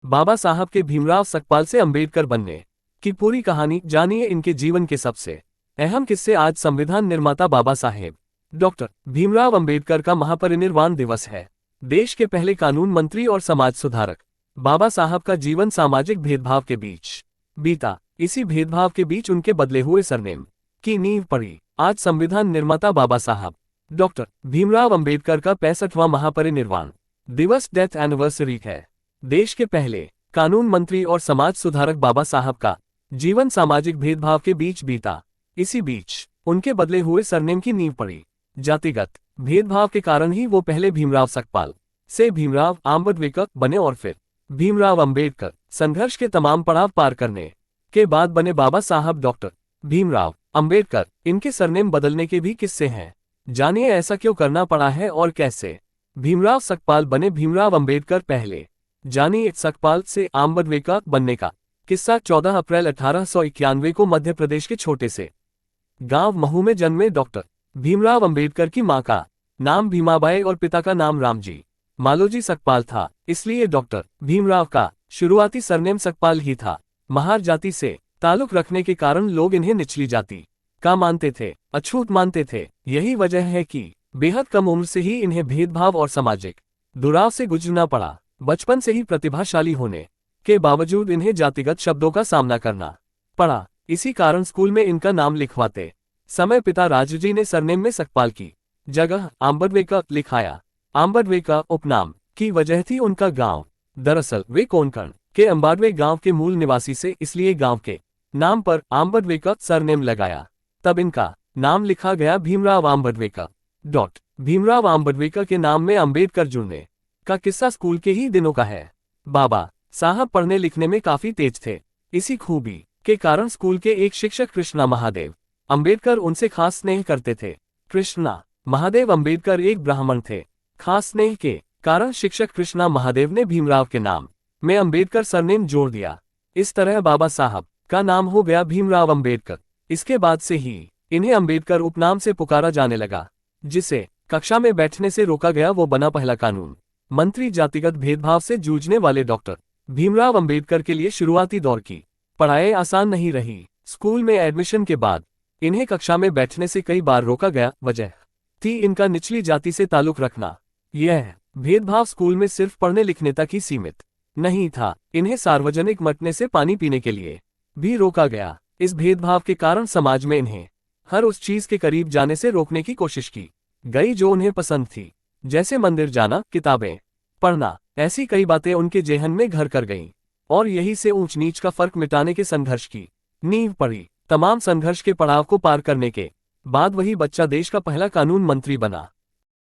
बाबा साहब के भीमराव सकपाल से अंबेडकर बनने की पूरी कहानी जानिए। इनके जीवन के सबसे अहम किस्से। आज संविधान निर्माता बाबा साहेब डॉक्टर भीमराव अंबेडकर का महापरिनिर्वाण दिवस है। देश के पहले कानून मंत्री और समाज सुधारक बाबा साहब का जीवन सामाजिक भेदभाव के बीच बीता। इसी भेदभाव के बीच उनके बदले हुए सरनेम की नींव पड़ी। आज संविधान निर्माता बाबा साहब डॉक्टर भीमराव अंबेडकर का 65वां महापरिनिर्वाण दिवस डेथ एनिवर्सरी है। देश के पहले कानून मंत्री और समाज सुधारक बाबा साहब का जीवन सामाजिक भेदभाव के बीच बीता। इसी बीच उनके बदले हुए सरनेम की नींव पड़ी। जातिगत भेदभाव के कारण ही वो पहले भीमराव सकपाल से भीमराव आम्बेडकर बने और फिर भीमराव अंबेडकर। संघर्ष के तमाम पड़ाव पार करने के बाद बने बाबा साहब डॉक्टर भीमराव अंबेडकर। इनके सरनेम बदलने के भी किस्से हैं। जानिए ऐसा क्यों करना पड़ा है और कैसे भीमराव सकपाल बने भीमराव अंबेडकर। पहले जानिए सकपाल से आम्बेडकर बनने का किस्सा। 14 अप्रैल 1891 को मध्य प्रदेश के छोटे से गांव महू में जन्मे डॉक्टर भीमराव अंबेडकर की मां का नाम भीमाबाई और पिता का नाम रामजी मालोजी सकपाल था, इसलिए डॉक्टर भीमराव का शुरुआती सरनेम सकपाल ही था। महार जाति से ताल्लुक रखने के कारण लोग इन्हें निचली जाति का मानते थे, अछूत मानते थे। यही वजह है कि बेहद कम उम्र से ही इन्हें भेदभाव और सामाजिक दुराव से गुजरना पड़ा। बचपन से ही प्रतिभाशाली होने के बावजूद इन्हें जातिगत शब्दों का सामना करना पड़ा। इसी कारण स्कूल में इनका नाम लिखवाते समय पिता राजूजी ने सरनेम में सकपाल की जगह आम्बेडकर लिखाया। आम्बेडकर उपनाम की वजह थी उनका गांव। दरअसल वे कोंकण के अंबाडवे गांव के मूल निवासी से, इसलिए गांव के नाम पर आम्बेडकर सरनेम लगाया। तब इनका नाम लिखा गया भीमराव आम्बेडकर। भीमराव आम्बेडकर के नाम में अंबेडकर जुड़ने का किस्सा स्कूल के ही दिनों का है। बाबा साहब पढ़ने लिखने में काफी तेज थे। इसी खूबी के कारण स्कूल के एक शिक्षक कृष्णा महादेव अंबेडकर उनसे खास स्नेह करते थे। कृष्णा महादेव अंबेडकर एक ब्राह्मण थे। खास स्नेह के कारण शिक्षक कृष्णा महादेव ने भीमराव के नाम में अंबेडकर सरनेम जोड़ दिया। इस तरह बाबा साहब का नाम हो गया भीमराव अंबेडकर। इसके बाद से ही इन्हें अंबेडकर उपनाम से पुकारा जाने लगा। जिसे कक्षा में बैठने से रोका गया वो बना पहला कानून मंत्री। जातिगत भेदभाव से जूझने वाले डॉक्टर भीमराव अंबेडकर के लिए शुरुआती दौर की पढ़ाई आसान नहीं रही। स्कूल में एडमिशन के बाद इन्हें कक्षा में बैठने से कई बार रोका गया। वजह थी इनका निचली जाति से ताल्लुक रखना। यह भेदभाव स्कूल में सिर्फ पढ़ने लिखने तक ही सीमित नहीं था, इन्हें सार्वजनिक मटने से पानी पीने के लिए भी रोका गया। इस भेदभाव के कारण समाज में इन्हें हर उस चीज के करीब जाने से रोकने की कोशिश की गई जो उन्हें पसंद थी, जैसे मंदिर जाना, किताबें पढ़ना। ऐसी कई बातें उनके जेहन में घर कर गईं और यही से ऊंच नीच का फर्क मिटाने के संघर्ष की नींव पड़ी। तमाम संघर्ष के पड़ाव को पार करने के बाद वही बच्चा देश का पहला कानून मंत्री बना।